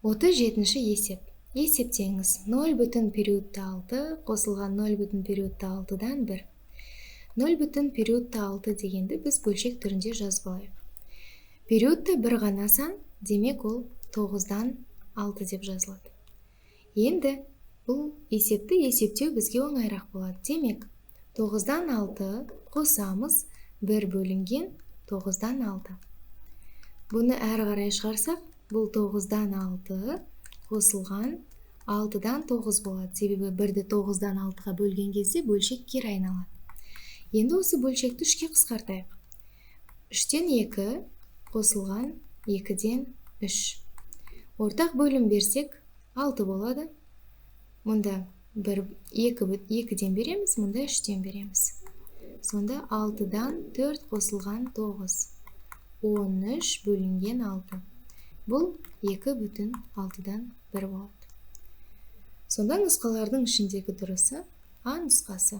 37-ші есеп. Есептеңіз. 0,6 қосылған 0,6-дан 1. 0,6 дегенді біз бөлшек түрінде жазып алайық. Периодта бір ғана сан, демек ол 9-дан 6 деп жазылады. Енді бұл есепті есептеу бізге оңайырақ болады. Демек, 9-дан 6 қосамыз, 1 бөлінген 9-дан 6. Бұны әрі қарай шығарсақ, бұл 9-дан 6 қосылған 6-дан 9 болады. Себебі 1-ді 9-дан 6-ға бөлген кезде бөлшек кері айналады. Енді осы бөлшекті 3-ке қысқартайық. 3-тен 2 қосылған 2-ден 3. Ортақ бөлім берсек 6 болады. Мұнда 2-ден береміз, мұнда 3-ден береміз. Сонда 6-дан 4 қосылған 9. 13 бөлінген 6. Бұл 2,6-дан 1 болады. Сонда нұсқалардың ішіндегі дұрысы А нұсқасы.